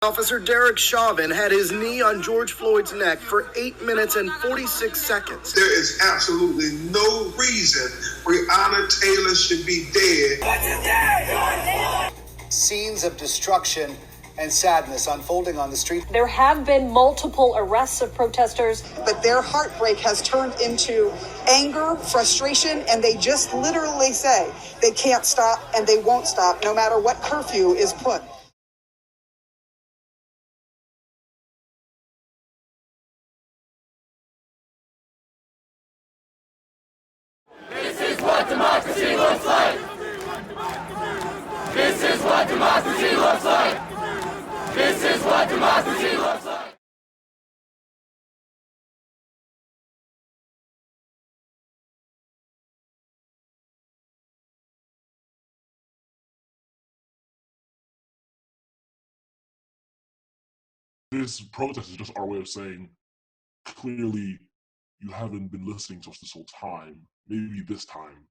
Officer Derek Chauvin had his knee on George Floyd's neck for 8 minutes and 46 seconds. There is absolutely no reason Breonna Taylor should be dead. Scenes of destruction and sadness unfolding on the street. There have been multiple arrests of protesters. But their heartbreak has turned into anger, frustration, and they just literally say they can't stop and they won't stop no matter what curfew is put. This is what democracy looks like. This is what democracy looks like. This is what democracy looks like. This protest is just our way of saying, clearly, you haven't been listening to us this whole time. Maybe this time,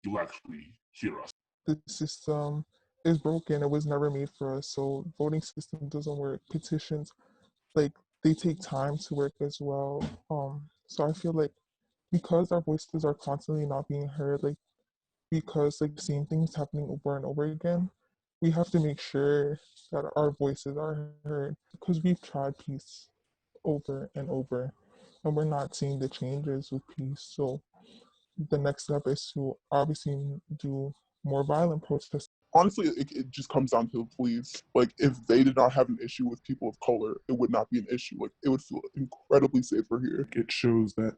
you'll actually hear us. The system is broken. It was never made for us. So voting system doesn't work. Petitions, like, they take time to work as well. So I feel like because our voices are constantly not being heard, like, because like the same things happening over and over again, we have to make sure that our voices are heard, because we've tried peace over and over and we're not seeing the changes with peace. So the next step is to obviously do more violent protests. Honestly, it just comes down to the police. Like, if they did not have an issue with people of color, it would not be an issue. Like, it would feel incredibly safer here. It shows that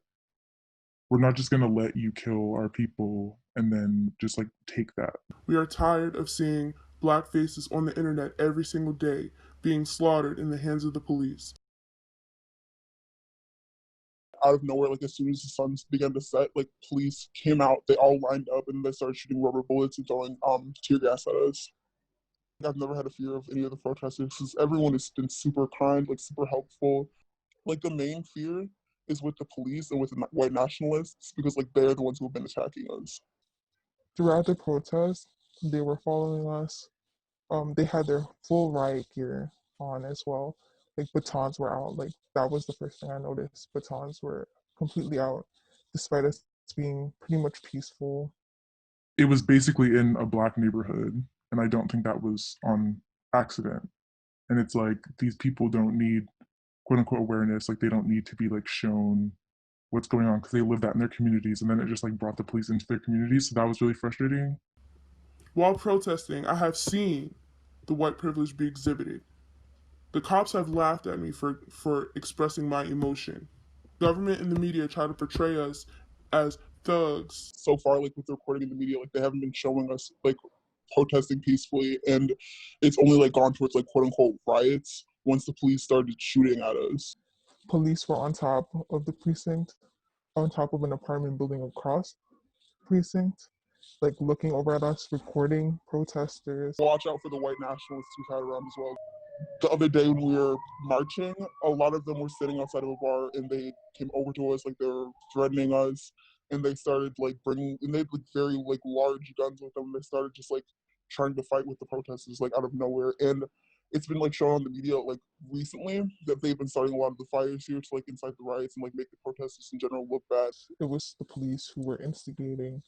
we're not just going to let you kill our people and then just like take that. We are tired of seeing Black faces on the internet every single day being slaughtered in the hands of the police. Out of nowhere, like as soon as the sun began to set, like police came out, they all lined up and they started shooting rubber bullets and throwing tear gas at us. I've never had a fear of any of the protesters because everyone has been super kind, like super helpful. Like the main fear is with the police and with the white nationalists because like they're the ones who have been attacking us. Throughout the protest, they were following us. They had their full riot gear on as well. Like batons were out. Like that was the first thing I noticed. Batons were completely out, despite us being pretty much peaceful. It was basically in a Black neighborhood, and I don't think that was on accident. And it's like, these people don't need quote unquote awareness. Like they don't need to be like shown what's going on because they live that in their communities, and then it just like brought the police into their communities. So that was really frustrating. While protesting, I have seen the white privilege be exhibited. The cops have laughed at me for expressing my emotion. Government and the media try to portray us as thugs. So far, like with the reporting in the media, like they haven't been showing us like protesting peacefully, and it's only like gone towards like quote unquote riots once the police started shooting at us. Police were on top of the precinct, on top of an apartment building across the precinct, like looking over at us, recording protesters. Watch out for the white nationalists who had around as well. The other day when we were marching, a lot of them were sitting outside of a bar and they came over to us, like they were threatening us, and they started like bringing, and they had like very like large guns with them, and they started just like trying to fight with the protesters like out of nowhere. And it's been like shown on the media like recently that they've been starting a lot of the fires here to like incite the riots and like make the protesters in general look bad. It was the police who were instigating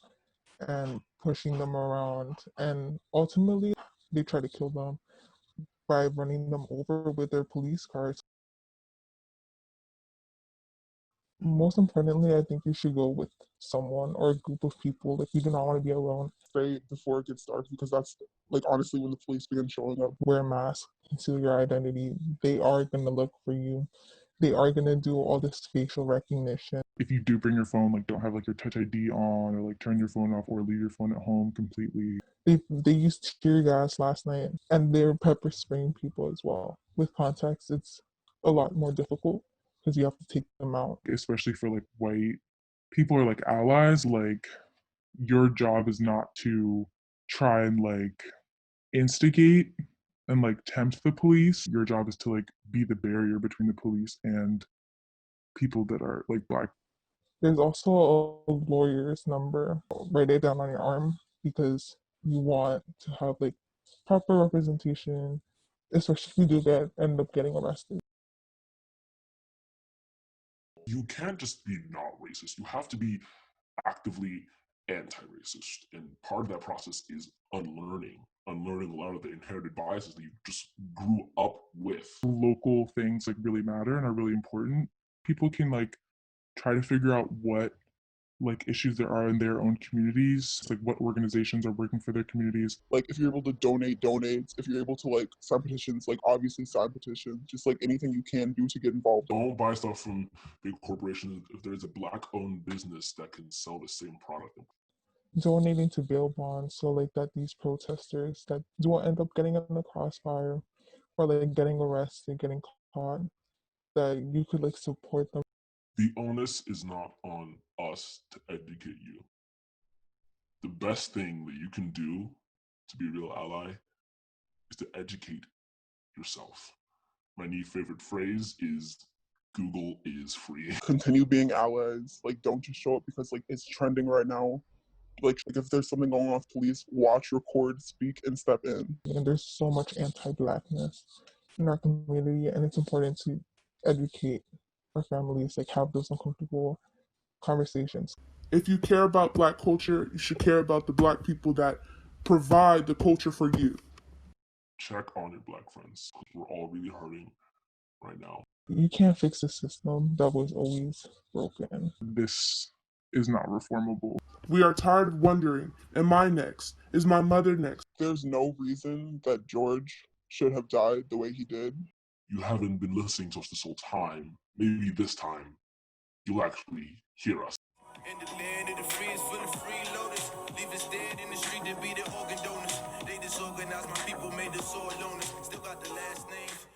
and pushing them around, and ultimately they tried to kill them by running them over with their police cars. Most importantly, I think you should go with someone or a group of people. Like, you do not want to be alone. Stay before it gets dark, because that's like honestly when the police begin showing up. Wear a mask, conceal your identity. They are going to look for you. They are going to do all this facial recognition. If you do bring your phone, like don't have like your Touch ID on, or like turn your phone off, or leave your phone at home completely. They used tear gas last night, and they're pepper spraying people as well. With context, it's a lot more difficult because you have to take them out. Especially for like white people or like allies, like your job is not to try and like instigate and like tempt the police. Your job is to like be the barrier between the police and people that are like Black. There's also a lawyer's number. Write it down on your arm because you want to have like proper representation especially if you end up getting arrested. You can't just be not racist. You have to be actively anti-racist. And part of that process is unlearning a lot of the inherited biases that you just grew up with. Local things like really matter and are really important. People can like try to figure out what like issues there are in their own communities, like what organizations are working for their communities. Like if you're able to donate donates, if you're able to like sign petitions, like obviously sign petitions, just like anything you can do to get involved. Don't buy stuff from big corporations if there's a black-owned business that can sell the same product. Donating to bail bonds so like that these protesters that don't end up getting in the crossfire or like getting arrested, getting caught, that you could like support them. The onus is not on us to educate you. The best thing that you can do to be a real ally is to educate yourself. My new favorite phrase is Google is free. Continue being allies. Like don't just show up because like it's trending right now. Like if there's something going on with police, watch, record, speak, and step in. And there's so much anti-blackness in our community, and it's important to educate our families, like have those uncomfortable conversations. If you care about Black culture, you should care about the Black people that provide the culture for you. Check on your Black friends. We're all really hurting right now. You can't fix a system that was always broken. This is not reformable. We are tired of wondering, am I next? Is my mother next? There's no reason that George should have died the way he did. You haven't been listening to us this whole time. Maybe this time you'll actually hear us. In the land of the free is full of freeloaders. Leave us dead in the street to be the organ donors. They disorganized my people, made us all loners. Still got the last names.